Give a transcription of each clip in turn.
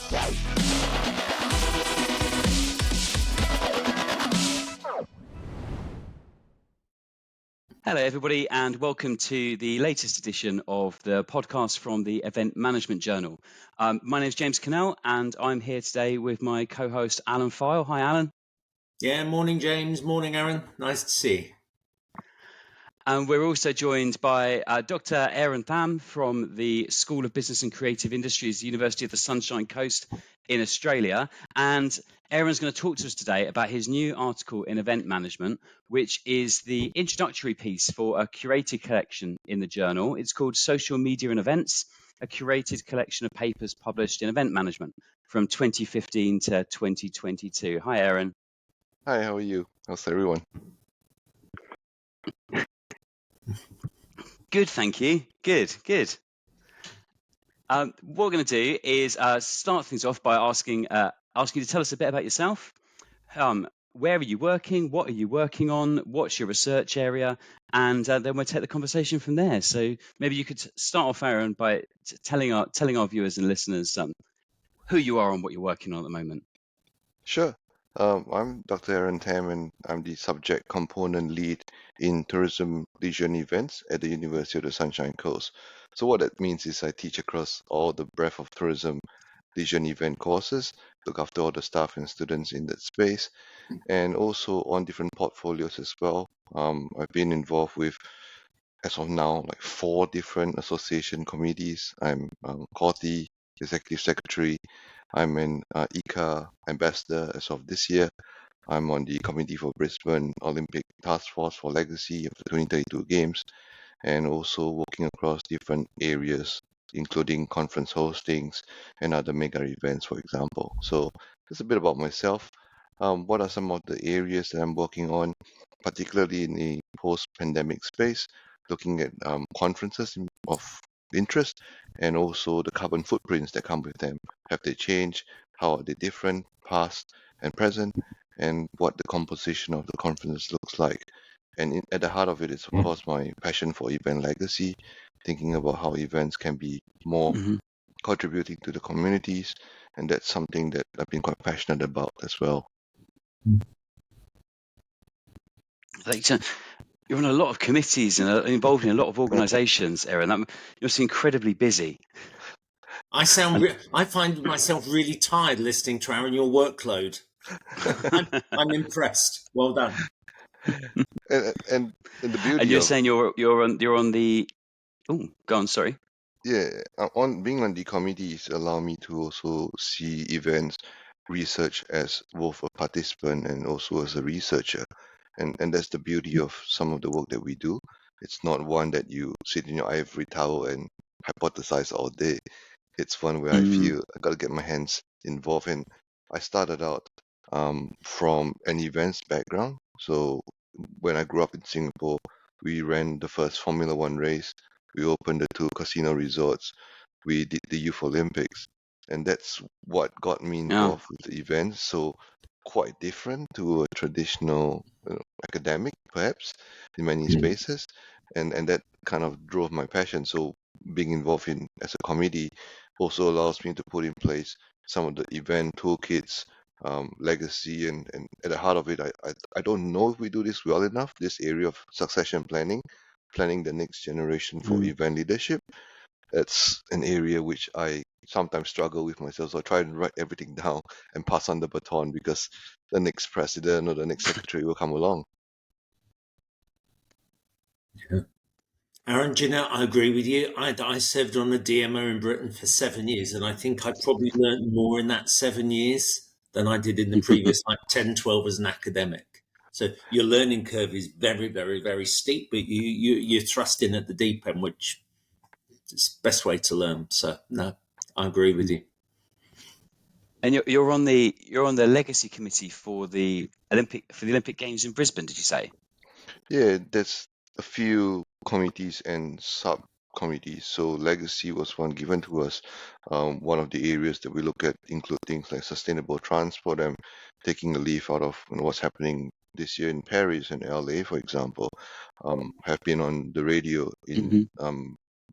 Hello, everybody, and welcome to the latest edition of the podcast from the Event Management Journal. My name is James Cannell, and I'm here today with my co-host, Alan File. Hi, Alan. Yeah, morning, James. Morning, Aaron. Nice to see you. And we're also joined by Dr. Aaron Tham from the School of Business and Creative Industries, University of the Sunshine Coast in Australia. And Aaron's going to talk to us today about his new article in Event Management, which is the introductory piece for a curated collection in the journal. It's called Social Media and Events, a curated collection of papers published in Event Management from 2015 to 2022. Hi, Aaron. Hi, how are you? How's everyone? Good, thank you. Good. What we're going to do is start things off by asking you to tell us a bit about yourself. Where are you working? What are you working on? What's your research area? And then we'll take the conversation from there. So maybe you could start off, Aaron, by telling our viewers and listeners who you are and what you're working on at the moment. Sure. I'm Dr. Aaron Tam, and I'm the subject component lead in tourism, leisure, and events at the University of the Sunshine Coast. So what that means is I teach across all the breadth of tourism, leisure, and event courses, look after all the staff and students in that space, and also on different portfolios as well. I've been involved with, as of now, like 4 different association committees. I'm COTI, Executive Secretary. I'm an ICA ambassador as of this year. I'm on the Committee for Brisbane Olympic Task Force for Legacy of the 2032 Games, and also working across different areas, including conference hostings and other mega events, for example. So just a bit about myself. What are some of the areas that I'm working on, particularly in the post-pandemic space, looking at conferences of interest, and also the carbon footprints that come with them. Have they changed? How are they different, past and present? And what the composition of the conference looks like. And at the heart of it is, of course, my passion for event legacy, thinking about how events can be more contributing to the communities. And that's something that I've been quite passionate about as well. You're on a lot of committees and involved in a lot of organisations, Aaron. You're incredibly busy. I find myself really tired listening to Aaron, your workload. I'm impressed. Well done. And the beauty and you're of, saying you're on the go on, sorry. Yeah, on being on the committees allow me to also see events research as both a participant and also as a researcher. And that's the beauty of some of the work that we do. It's not one that you sit in your ivory tower and hypothesize all day. It's one where I feel I got to get my hands involved in. I started out from an events background. So when I grew up in Singapore, we ran the first Formula One race. We opened the 2 casino resorts. We did the Youth Olympics. And that's what got me involved with the events. So quite different to a traditional academic, perhaps, in many spaces. And that kind of drove my passion. So being involved in as a committee also allows me to put in place some of the event toolkits, legacy, and at the heart of it, I don't know if we do this well enough, this area of succession planning the next generation for event leadership. That's an area which I sometimes struggle with myself. So I try and write everything down and pass on the baton, because the next president or the next secretary will come along. Yeah. Aaron, do you know, I agree with you. I served on a DMO in Britain for 7 years, and I think I probably learned more in that 7 years than I did in the previous 10, 12 as an academic. So your learning curve is very, very, very steep, but you're thrust in at the deep end, which is the best way to learn. So no, I agree with you. And you're on the legacy committee for the Olympic Games in Brisbane, did you say? Yeah, there's a few committees and subcommittees. So legacy was one given to us. One of the areas that we look at include things like sustainable transport and taking a leaf out of what's happening this year in Paris and LA, for example. Have been on the radio in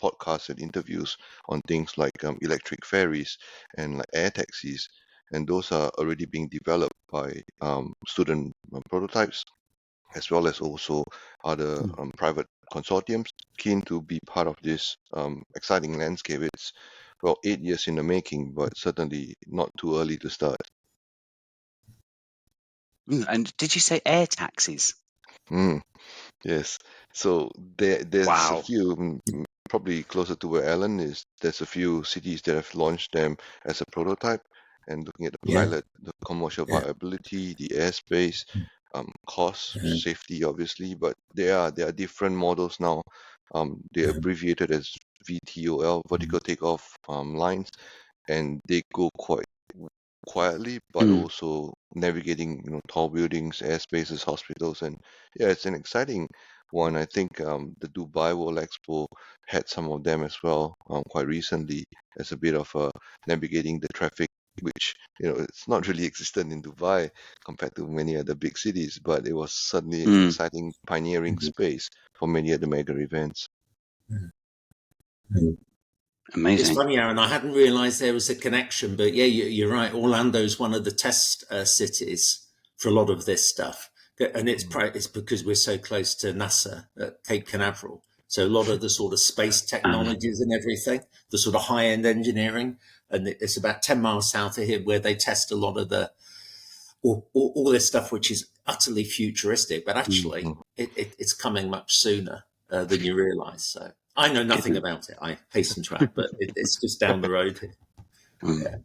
podcasts and interviews on things like electric ferries and like air taxis, and those are already being developed by student prototypes, as well as also other private consortiums keen to be part of this exciting landscape. It's, well, 8 years in the making, but certainly not too early to start. And did you say air taxis? Yes. So there's a Wow. few, probably closer to where Alan is, there's a few cities that have launched them as a prototype and looking at the pilot, the commercial viability, the airspace, cost, safety, obviously, but there are different models now. They're abbreviated as VTOL, vertical takeoff lines, and they go quite quietly, but also navigating, tall buildings, airspaces, hospitals, and yeah, it's an exciting one. I think the Dubai World Expo had some of them as well quite recently as a bit of navigating the traffic, which it's not really existent in Dubai compared to many other big cities, but it was certainly an exciting pioneering space for many of the mega events. Amazing. It's funny, Aaron, I hadn't realised there was a connection, but yeah, you're right. Orlando's one of the test cities for a lot of this stuff. And it's because we're so close to NASA at Cape Canaveral. So a lot of the sort of space technologies and everything, the sort of high-end engineering, and it's about 10 miles south of here where they test a lot of the all this stuff, which is utterly futuristic, but actually it's coming much sooner than you realise. So I know nothing about it, I hasten to add, but it's just down the road here. Yeah,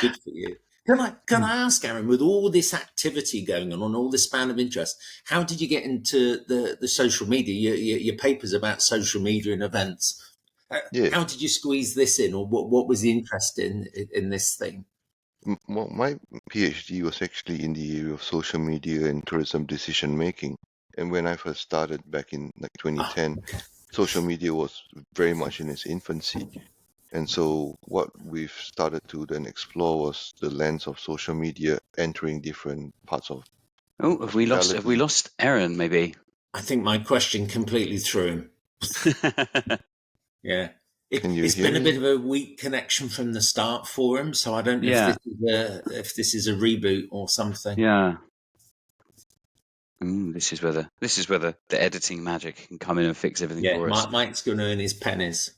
good for you. Can I ask, Aaron, with all this activity going on all this span of interest, how did you get into the social media, your papers about social media and events? How did you squeeze this in, or what was the interest in this thing? Well, my PhD was actually in the area of social media and tourism decision making. And when I first started back in like 2010, social media was very much in its infancy. And so what we've started to then explore was the lens of social media entering different parts of Have we lost Aaron, maybe? I think my question completely threw him. Yeah. It's been a bit of a weak connection from the start for him, so I don't know if this is a reboot or something. Yeah. This is where the editing magic can come in and fix everything for us. Mike's going to earn his pennies.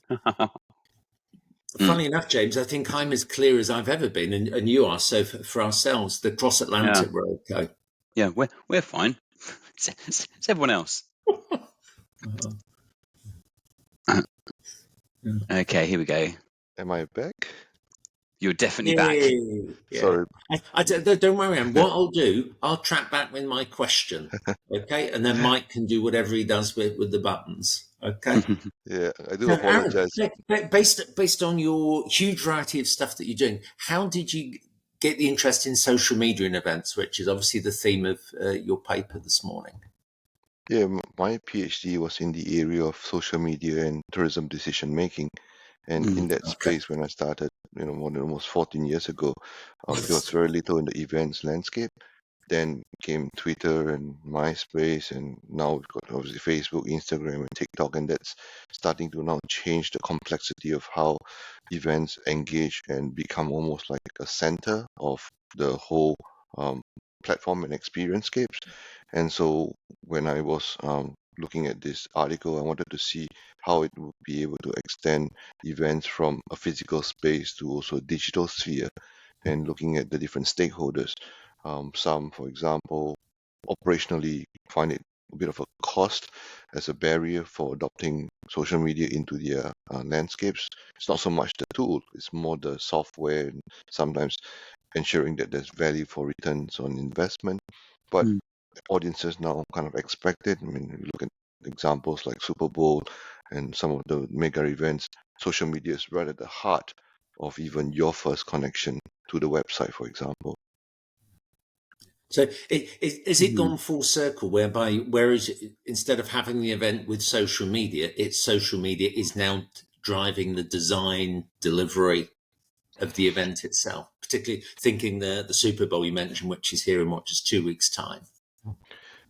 Funny enough, James, I think I'm as clear as I've ever been, and you are. So for ourselves, the cross Atlantic, we're okay. Yeah, we're fine. It's everyone else. Okay, here we go. Am I back? You're definitely back. Yeah. Sorry. Don't worry, Anne. What I'll do, I'll track back with my question, okay? And then Mike can do whatever he does with the buttons, okay? Yeah, I do apologize. Aaron, based on your huge variety of stuff that you're doing, how did you get the interest in social media and events, which is obviously the theme of your paper this morning? Yeah, my PhD was in the area of social media and tourism decision making. And in that space, when I started, more than almost 14 years ago, there was very little in the events landscape. Then came Twitter and MySpace, and now we've got obviously Facebook, Instagram, and TikTok, and that's starting to now change the complexity of how events engage and become almost like a center of the whole platform and experience-scapes. And so when I was looking at this article, I wanted to see how it would be able to extend events from a physical space to also a digital sphere, and looking at the different stakeholders. Some, for example, operationally find it a bit of a cost as a barrier for adopting social media into their landscapes. It's not so much the tool, it's more the software and sometimes ensuring that there's value for returns on investment. But audiences now kind of expect it. I mean, you look at examples like Super Bowl and some of the mega events, social media is right at the heart of even your first connection to the website, for example. So is it gone full circle whereas instead of having the event with social media, social media is now driving the design delivery of the event itself, particularly thinking the Super Bowl you mentioned, which is here in just 2 weeks' time?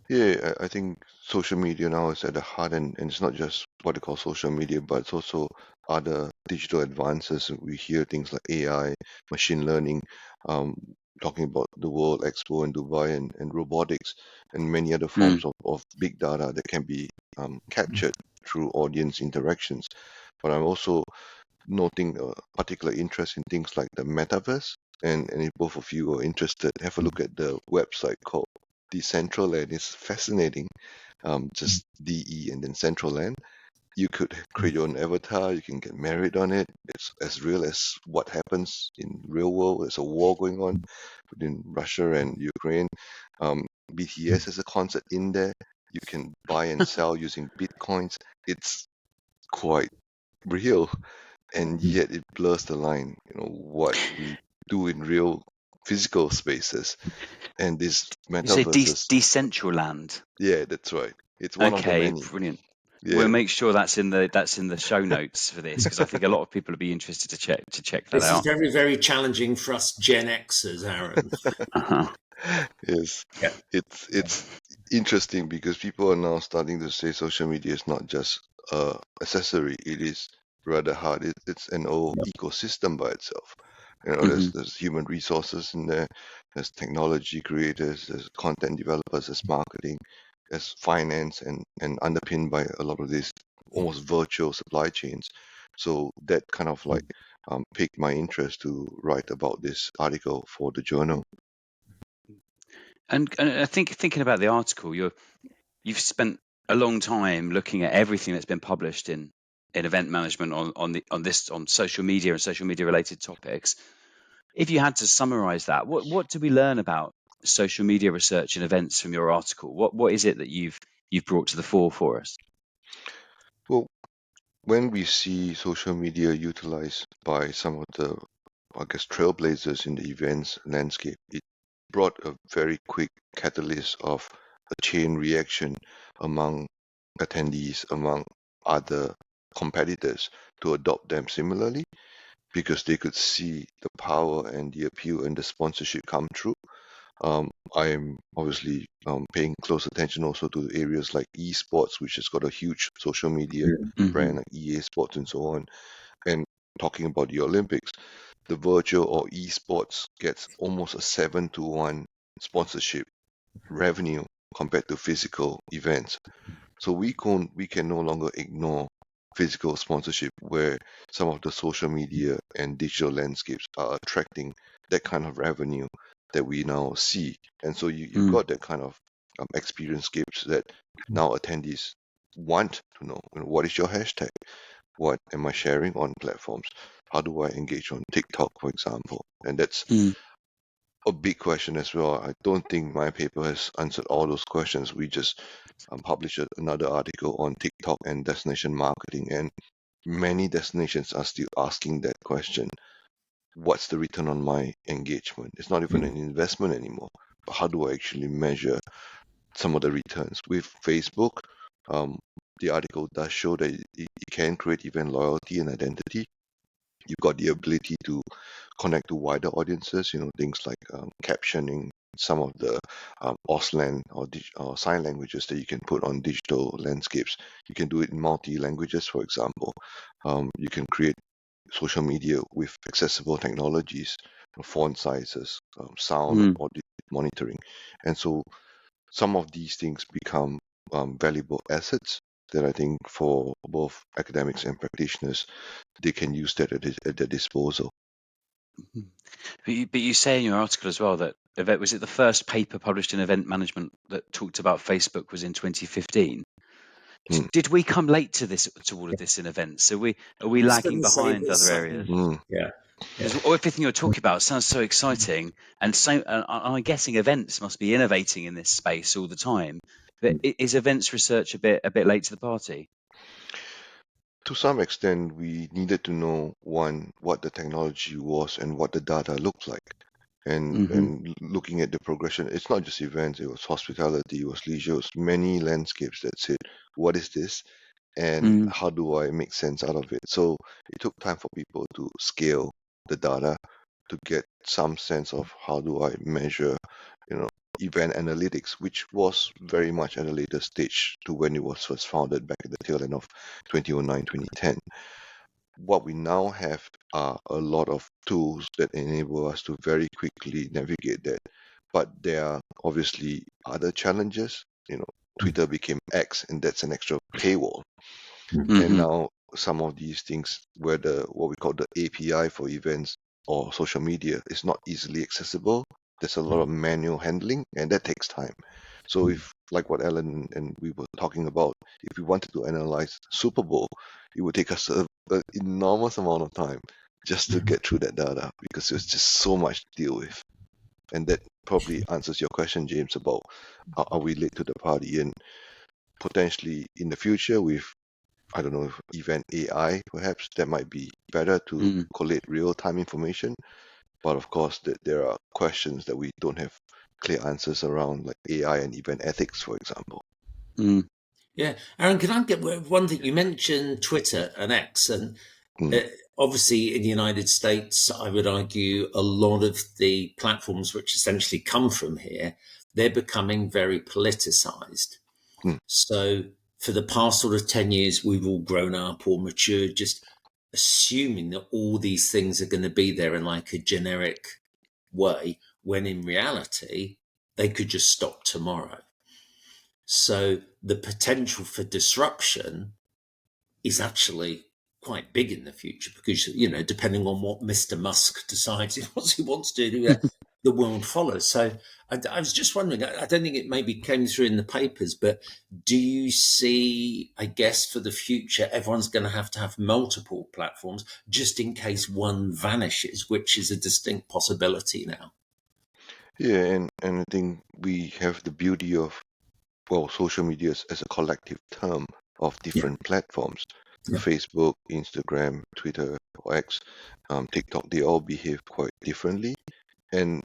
Yeah, I think social media now is at the heart, and it's not just what they call social media, but it's also other digital advances. We hear things like AI, machine learning, um, talking about the World Expo in Dubai, and robotics, and many other Mm. forms of big data that can be captured through audience interactions. But I'm also noting a particular interest in things like the metaverse. And if both of you are interested, have a look at the website called Decentraland. It's fascinating. Just DE and then Centraland. You could create your own avatar. You can get married on it. It's as real as what happens in real world. There's a war going on between Russia and Ukraine. Um, BTS has a concert in there. You can buy and sell using bitcoins. It's quite real, and yet it blurs the line, what we do in real physical spaces and this You say metaverses. Decentraland. Yeah, that's right. It's one of the Okay, many. brilliant. We'll Yeah. make sure that's in the show notes for this, because I think a lot of people will be interested to check that This is out. very, very challenging for us Gen Xers, Aaron. Uh-huh. Yes, Yeah. it's interesting because people are now starting to say social media is not just a accessory; it is rather hard. It's an whole ecosystem by itself. Hmm. There's human resources in there, there's technology creators, there's content developers, there's marketing, there's finance, and underpinned by a lot of these almost virtual supply chains. So that kind of like piqued my interest to write about this article for the journal. And I think, thinking about the article, you've spent a long time looking at everything that's been published in event management on social media and social media related topics. If you had to summarize that, what do we learn about social media research and events from your article? What is it that you've brought to the fore for us? Well, when we see social media utilized by some of the, I guess, trailblazers in the events landscape, it brought a very quick catalyst of a chain reaction among attendees, among other competitors to adopt them similarly because they could see the power and the appeal and the sponsorship come through. I'm obviously paying close attention also to areas like esports, which has got a huge social media Hmm. brand like EA Sports and so on. And talking about the Olympics, the virtual or esports gets almost a 7-to-1 sponsorship revenue compared to physical events. So we can no longer ignore physical sponsorship where some of the social media and digital landscapes are attracting that kind of revenue that we now see. And so you've Mm. got that kind of experience-scapes that now attendees want to know, what is your hashtag? What am I sharing on platforms? How do I engage on TikTok, for example? And that's Mm. a big question as well. I don't think my paper has answered all those questions. We just published another article on TikTok and destination marketing, and many destinations are still asking that question. What's the return on my engagement? It's not even an investment anymore. But how do I actually measure some of the returns? With Facebook, um, the article does show that it can create event loyalty and identity. You've got the ability to connect to wider audiences, things like captioning some of the Auslan or sign languages that you can put on digital landscapes. You can do it in multi-languages, for example. You can create social media with accessible technologies, font sizes, sound and Mm. audio monitoring. And so some of these things become valuable assets that I think for both academics and practitioners, they can use that at their disposal. But you say in your article as well that was it the first paper published in event management that talked about Facebook was in 2015? Mm, Did we come late to all of this in events? Are we I was going lagging to say behind other this. areas? mm. Yeah. Yeah. Because everything you're talking about sounds so exciting, and so I'm guessing events must be innovating in this space all the time. But is events research a bit late to the party? To some extent, we needed to know, one, what the technology was and what the data looked like. And Hmm. and looking at the progression, it's not just events, it was hospitality, it was leisure, it was many landscapes that said, what is this? And Mm. how do I make sense out of it? So it took time for people to scale the data to get some sense of how do I measure, event analytics, which was very much at a later stage to when it was first founded back at the tail end of 2009, 2010. What we now have are a lot of tools that enable us to very quickly navigate that. But there are obviously other challenges. Twitter became X, and that's an extra paywall. And now some of these things, where what we call the API for events or social media, is not easily accessible. There's a lot of manual handling, and that takes time. So if, like what Alan and we were talking about, if we wanted to analyze Super Bowl, it would take us an enormous amount of time just to get through that data, because there's just so much to deal with. And that probably answers your question, James, about are we late to the party, and potentially in the future with, I don't know, if event AI, perhaps that might be better to collate real-time information. But of course, there are questions that we don't have clear answers around, like AI and event ethics, for example. Yeah, Aaron, can I get one thing? You mentioned Twitter and X, and obviously in the United States, I would argue a lot of the platforms which essentially come from here, they're becoming very politicized. So for the past sort of 10 years, we've all grown up or matured, just assuming that all these things are going to be there in like a generic way, when in reality, they could just stop tomorrow. So the potential for disruption is actually quite big in the future, because, depending on what Mr. Musk decides he wants to do, the world follows. So I was just wondering, I don't think it maybe came through in the papers, but do you see, I guess, for the future, everyone's going to have multiple platforms just in case one vanishes, which is a distinct possibility now? Yeah, and I think we have the beauty of, well, social media as a collective term of different platforms. Yeah. Facebook, Instagram, Twitter, or X, TikTok, they all behave quite differently. And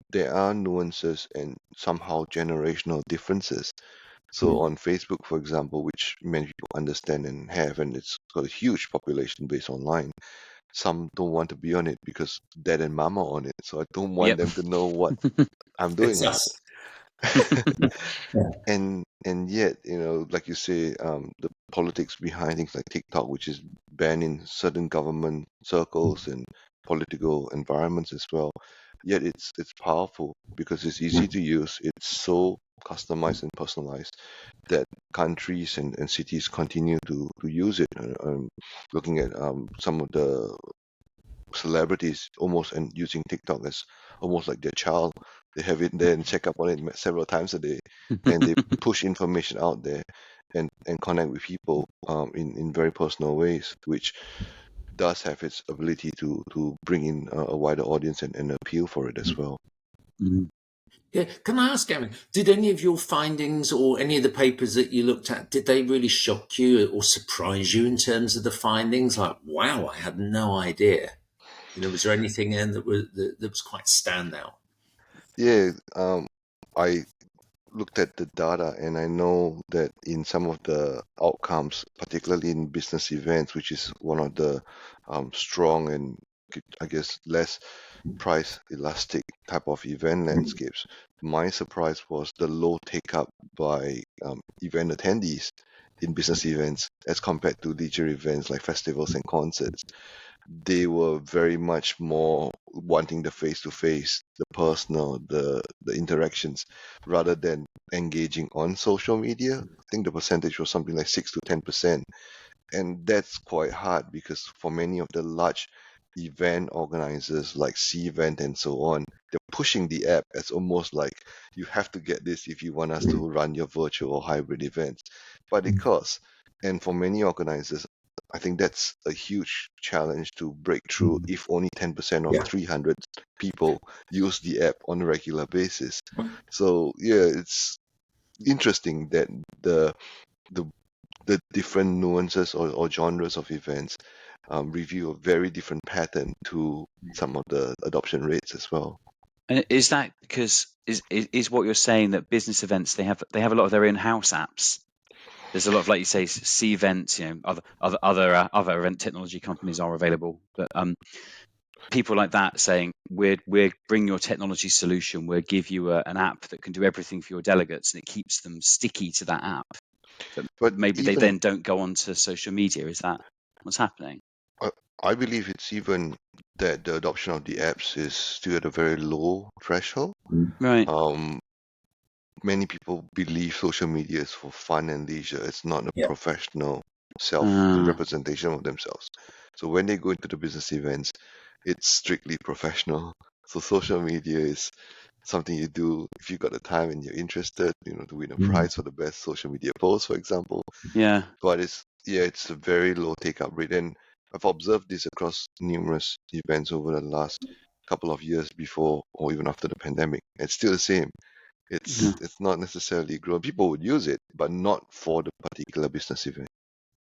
there are nuances and somehow generational differences. So on Facebook, for example, which many people understand and have, and it's got a huge population base online, some don't want to be on it because dad and mom are on it. So I don't want them to know what I'm doing It's on us. it. Yeah. And yet, like you say, the politics behind things like TikTok, which is banned in certain government circles and political environments as well. Yet it's powerful because it's easy to use. It's so customized and personalized that countries and cities continue to use it. Looking at some of the celebrities almost and using TikTok as almost like their child. They have it there and check up on it several times a day, and they push information out there and connect with people in very personal ways, which does have its ability to bring in a wider audience and appeal for it as well. Yeah. Can I ask, Aaron, did any of your findings or any of the papers that you looked at, did they really shock you or surprise you in terms of the findings? Like, wow, I had no idea. Was there anything in that was quite standout? Yeah, I looked at the data, and I know that in some of the outcomes, particularly in business events, which is one of the strong and, I guess, less price elastic type of event landscapes, my surprise was the low take up by event attendees in business events as compared to leisure events like festivals and concerts. They were very much more wanting the face-to-face, the personal, the interactions, rather than engaging on social media. I think the percentage was something like 6 to 10%, and that's quite hard because for many of the large event organizers like C-Event and so on, they're pushing the app as almost like you have to get this if you want us to run your virtual or hybrid events. But it costs, and for many organizers, I think that's a huge challenge to break through if only 10% of Yeah. 300 people use the app on a regular basis. So yeah, it's interesting that the different nuances or genres of events reveal a very different pattern to some of the adoption rates as well. And is that because is what you're saying that business events they have a lot of their in-house apps? There's a lot of, like you say, C events. Other event technology companies are available, but people like that saying, we're bring your technology solution, we'll give you an app that can do everything for your delegates, and it keeps them sticky to that app. But maybe they even then don't go onto social media. Is that what's happening? I believe it's even that the adoption of the apps is still at a very low threshold. Right. Um, Many people believe social media is for fun and leisure. It's not a Yeah. professional self representation of themselves. So when they go into the business events, it's strictly professional. So social media is something you do if you got the time and you're interested, to win a prize for the best social media post, for example. Yeah. But it's a very low take-up rate, and I've observed this across numerous events over the last couple of years before or even after the pandemic. It's still the same. Yeah. It's not necessarily grown. People would use it, but not for the particular business event.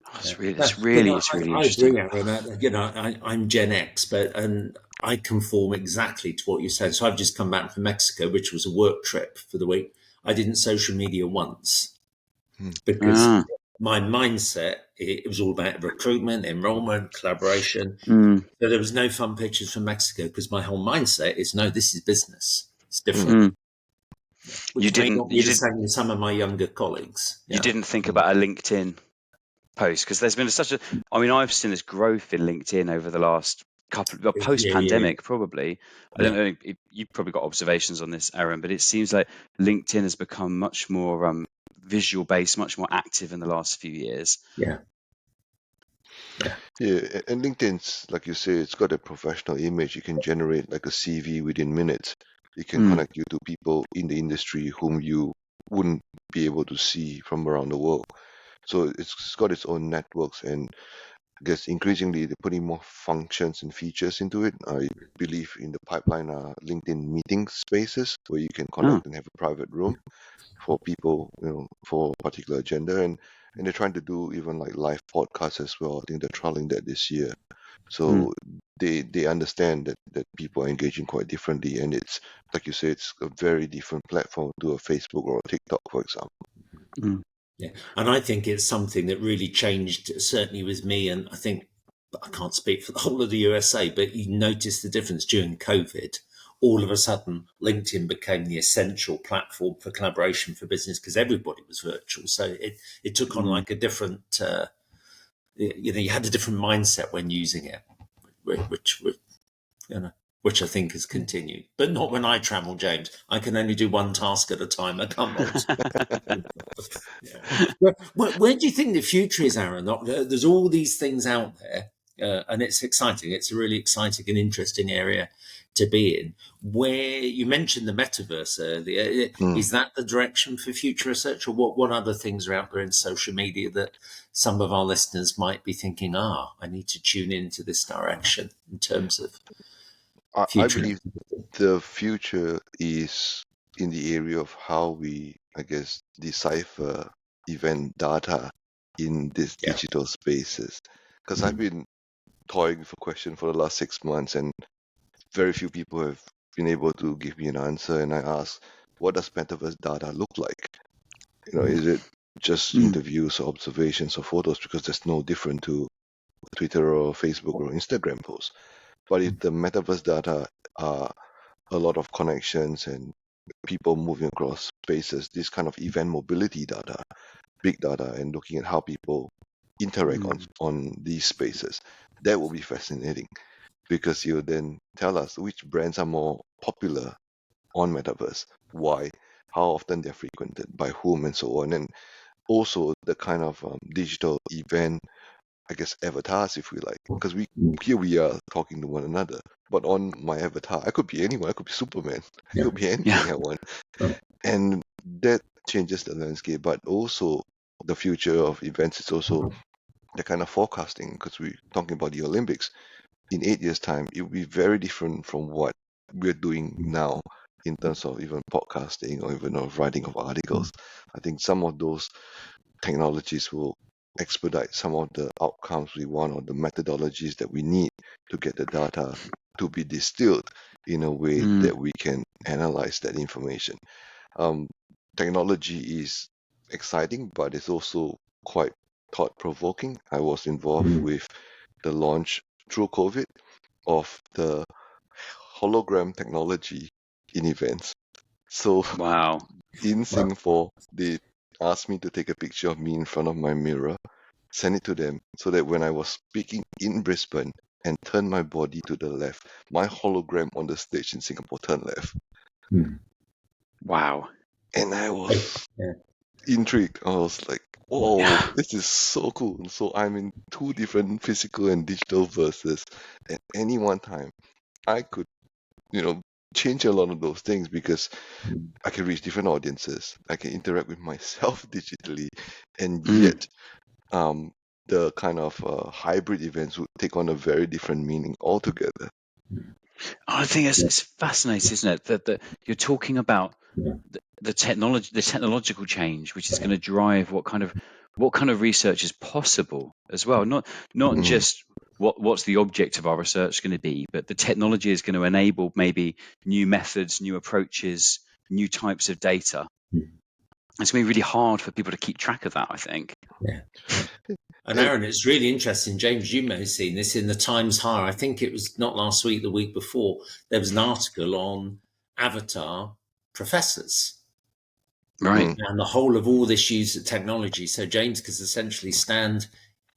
Oh, Yeah. it's really I interesting. agree, Aaron. I'm Gen X, and I conform exactly to what you said. So I've just come back from Mexico, which was a work trip for the week. I didn't social media once Hmm. because Ah. my mindset, it was all about recruitment, enrollment, collaboration. Mm. So there was no fun pictures from Mexico because my whole mindset is no, this is business. It's Hmm. different. Mm. Yeah. You Which may didn't not be you the did same with some of my younger colleagues. you Yeah. didn't think about a LinkedIn post, because there's been such a, I mean, I've seen this growth in LinkedIn over the last couple, well, post Yeah. pandemic probably. I don't Yeah. know if you've probably got observations on this, Aaron, but it seems like LinkedIn has become much more visual based, much more active in the last few years. Yeah. Yeah. Yeah, and LinkedIn's, like you say, it's got a professional image. You can generate like a CV within minutes. It can Mm. connect you to people in the industry whom you wouldn't be able to see from around the world. So it's got its own networks, and I guess increasingly they're putting more functions and features into it. I believe in the pipeline are LinkedIn meeting spaces where you can Oh. connect and have a private room for people, for a particular agenda, and they're trying to do even like live podcasts as well. I think they're trialing that this year. Mm. So they understand that people are engaging quite differently, and it's like you say, it's a very different platform to a Facebook or a TikTok, for example. Mm. Yeah, and I think it's something that really changed, certainly with me. And I think I can't speak for the whole of the USA, but you noticed the difference during COVID. All of a sudden, LinkedIn became the essential platform for collaboration for business because everybody was virtual. So it took on Mm. like a different, you had a different mindset when using it, which you know, which I think has continued. But not when I travel, James. I can only do one task at a time. I can't multitask. Yeah. Where do you think the future is, Aaron? There's all these things out there, and it's exciting. It's a really exciting and interesting area to be in. Where you mentioned the metaverse earlier, Hmm. is that the direction for future research, or what other things are out there in social media that some of our listeners might be thinking, I need to tune into this direction in terms of I future? believe the future is in the area of how we, I guess, decipher event data in these Yeah. digital spaces. Because I've been toying with a question for the last 6 months, and very few people have been able to give me an answer. And I asked, what does metaverse data look like? Is it just Mm. interviews or observations or photos? Because that's no different to Twitter or Facebook or Instagram posts. But if the metaverse data are a lot of connections and people moving across spaces, this kind of event mobility data, big data, and looking at how people interact Mm. on these spaces, that will be fascinating because you'll then tell us which brands are more popular on metaverse, why, how often they're frequented, by whom, and so on. And also the kind of digital event, I guess, avatars, if we like, because here we are talking to one another, but on my avatar, I could be anyone. I could be Superman. I Yeah. could be Yeah. anything I want, and that changes the landscape. But also, the future of events is also the kind of forecasting, because we're talking about the Olympics. In 8 years' time, it will be very different from what we're doing now in terms of even podcasting or even of writing of articles. I think some of those technologies will expedite some of the outcomes we want or the methodologies that we need to get the data to be distilled in a way Mm. that we can analyze that information. Um, Technology is exciting, but it's also quite thought provoking. I was involved with the launch through COVID of the hologram technology in events. So Wow. in Singapore, they asked me to take a picture of me in front of my mirror, send it to them, so that when I was speaking in Brisbane and turned my body to the left, my hologram on the stage in Singapore turned left. Wow. And I was Yeah. intrigued. I was like, whoa, Yeah. this is so cool. So I'm in two different physical and digital verses at any one time. I could, change a lot of those things because I can reach different audiences. I can interact with myself digitally, and Mm. yet the kind of hybrid events would take on a very different meaning altogether. I think it's fascinating, isn't it? That you're talking about the technological change, which is going to drive what kind of research is possible as well. Not Mm. just what's the object of our research going to be, but the technology is going to enable maybe new methods, new approaches, new types of data. It's going to be really hard for people to keep track of that, I think. Yeah. And And, Aaron, it's really interesting. James, you may have seen this in the Times Higher. I think it was not last week, the week before. There was an article on avatar professors Right. and the whole of all this use of technology. So James could essentially stand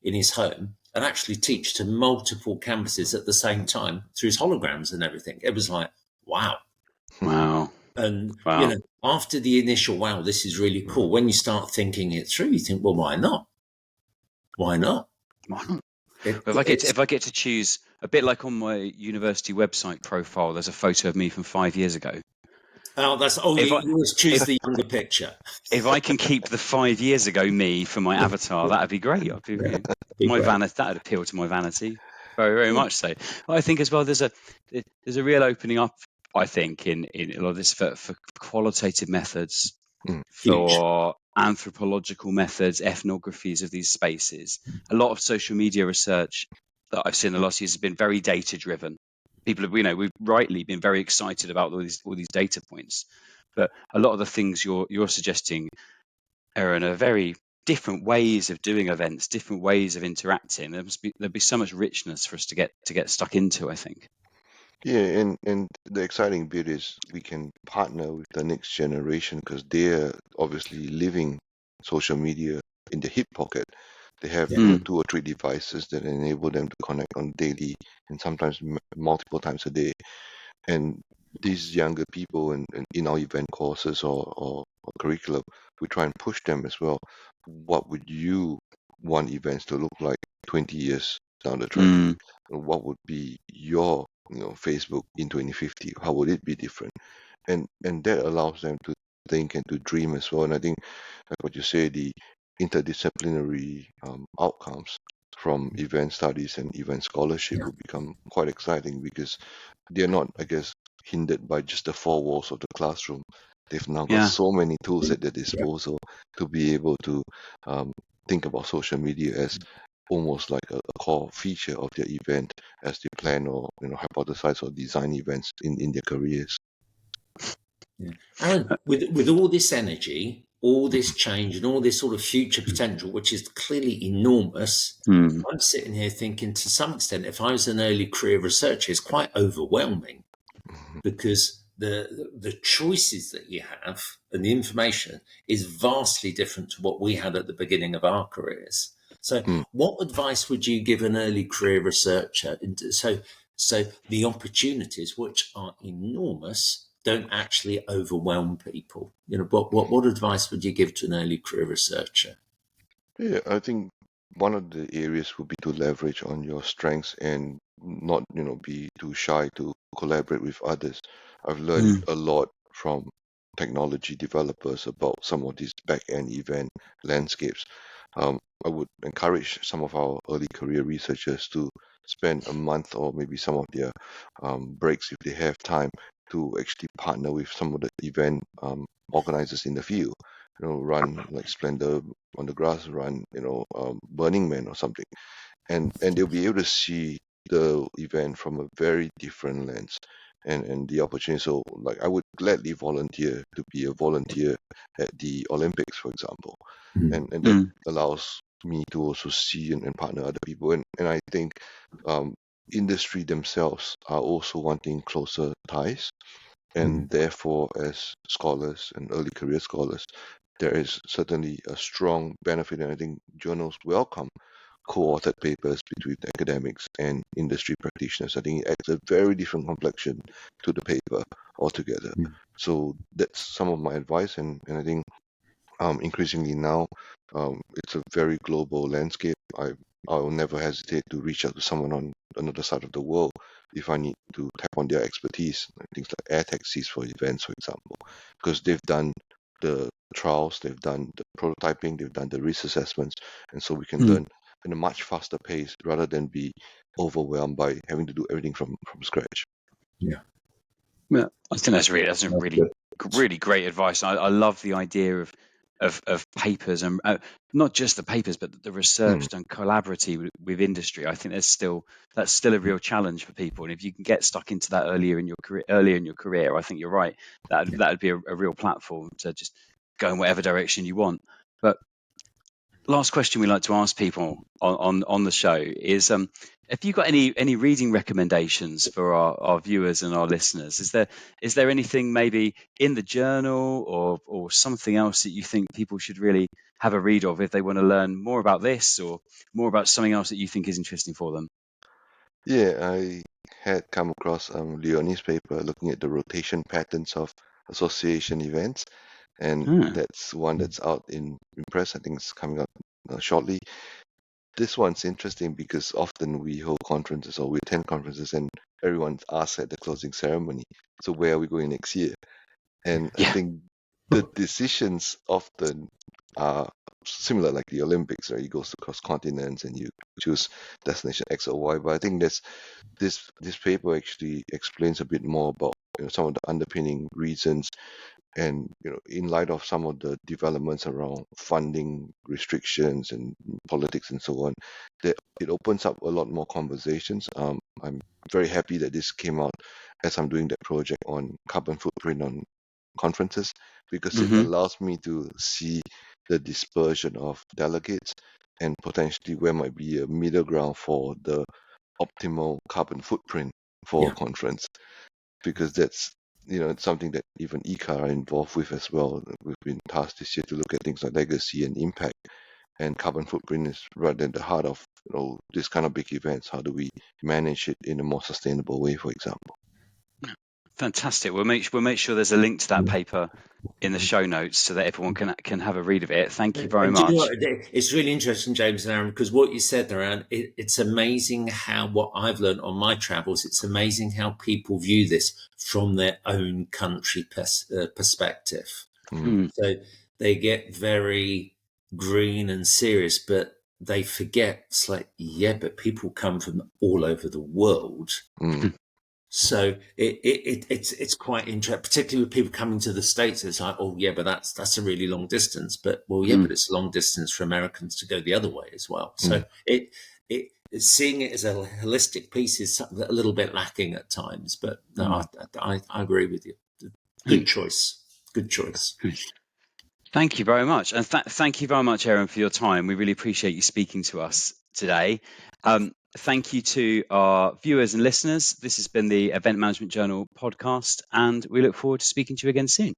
in his home and actually teach to multiple campuses at the same time through his holograms and everything. It was like, wow. Wow. And, Wow. after the initial, wow, this is really cool, when you start thinking it through, you think, well, why not? Why not? Why not? It's If I get to choose, a bit like on my university website profile, there's a photo of me from 5 years ago. If you I always choose if the younger picture. if I can keep the 5 years ago me for my avatar, that'd be great. Be My great. vanity, that'd appeal to my vanity, very, very much so. I think as well, there's a real opening up, I think, in a lot of this for qualitative methods, mm, Huge. for anthropological methods, ethnographies of these spaces. A lot of social media research that I've seen in the last years has been very data driven. People have, we've rightly been very excited about all these data points, but a lot of the things you're suggesting, Aaron, are very different ways of doing events, different ways of interacting. There'd be so much richness for us to get stuck into, I think. yeah, and the exciting bit is we can partner with the next generation because they're obviously living social media in the hip pocket. They have, Yeah. Mm, 2 or 3 devices that enable them to connect on daily and sometimes multiple times a day. And these younger people in our event courses or curriculum, we try and push them as well. What would you want events to look like 20 years down the track? mm, What would be your Facebook in 2050? How would it be different? And that allows them to think and to dream as well. And I think, like what you say, the interdisciplinary outcomes from event studies and event scholarship will become quite exciting because they're not, I guess, hindered by just the four walls of the classroom. They've now got yeah, so many tools at their disposal to be able to um, think about social media as almost like a core feature of their event as they plan or hypothesize or design events in their careers. Yeah. Aaron, with all this energy, all this change, and all this sort of future potential, which is clearly enormous, mm, I'm sitting here thinking, to some extent, if I was an early career researcher, it's quite overwhelming because the choices that you have and the information is vastly different to what we had at the beginning of our careers. So, Mm. what advice would you give an early career researcher? So the opportunities, which are enormous, don't actually overwhelm people. What advice would you give to an early career researcher? Yeah, I think one of the areas would be to leverage on your strengths and not, be too shy to collaborate with others. I've learned mm, a lot from technology developers about some of these back-end event landscapes. I would encourage some of our early career researchers to spend a month or maybe some of their breaks, if they have time, to actually partner with some of the event organizers in the field. Run like Splendor on the Grass, run Burning Man or something, and they'll be able to see the event from a very different lens and the opportunity. So like I would gladly volunteer to be a volunteer at the Olympics, for example, and that mm. allows me to also see and partner other people, and I think industry themselves are also wanting closer ties. And therefore, as scholars and early career scholars, there is certainly a strong benefit, and I think journals welcome co-authored papers between academics and industry practitioners. I think it adds a very different complexion to the paper altogether. So that's some of my advice, and I think increasingly now, it's a very global landscape. I will never hesitate to reach out to someone on another side of the world if I need to tap on their expertise, things like air taxis for events, for example, because they've done the trials, they've done the prototyping, they've done the risk assessments, and so we can learn in a much faster pace rather than be overwhelmed by having to do everything from scratch. Yeah, I think that's really great advice. I love the idea of papers, and not just the papers, but the research done collaboratively with industry. I think that's still a real challenge for people, and if you can get stuck into that earlier in your career, I think you're right. That'd be a real platform to just go in whatever direction you want. But last question we like to ask people on the show is, have you got any reading recommendations for our viewers and our listeners? Is there anything maybe in the journal or something else that you think people should really have a read of if they want to learn more about this or more about something else that you think is interesting for them? Yeah, I had come across Leonie's paper looking at the rotation patterns of association events, and that's one that's out in press. I think it's coming up shortly. This one's interesting because often we hold conferences or we attend conferences and everyone's asked at the closing ceremony, so where are we going next year? And I think the decisions often are similar, like the Olympics, right? You go across continents and you choose destination X or Y. But I think this paper actually explains a bit more about some of the underpinning reasons, and in light of some of the developments around funding restrictions and politics and so on, that it opens up a lot more conversations. I'm very happy that this came out as I'm doing that project on carbon footprint on conferences, because it allows me to see the dispersion of delegates and potentially where might be a middle ground for the optimal carbon footprint for a conference, because that's it's something that even ECA are involved with as well. We've been tasked this year to look at things like legacy and impact, and carbon footprint is right at the heart of this kind of big events. How do we manage it in a more sustainable way, for example? Fantastic. We'll make sure there's a link to that paper in the show notes so that everyone can have a read of it. Thank you very Do you know much. what? It's really interesting, James and Aaron, because what you said around it's amazing how what I've learned on my travels. It's amazing how people view this from their own country perspective. So they get very green and serious, but they forget it's like, but people come from all over the world. So it's quite interesting, particularly with people coming to the States. It's like, but that's a really long distance. But but it's a long distance for Americans to go the other way as well. So seeing it as a holistic piece is a little bit lacking at times. But no, I agree with you. Good choice. Good choice. Thank you very much. And thank you very much, Aaron, for your time. We really appreciate you speaking to us today. Thank you to our viewers and listeners. This has been the Event Management Journal podcast, and we look forward to speaking to you again soon.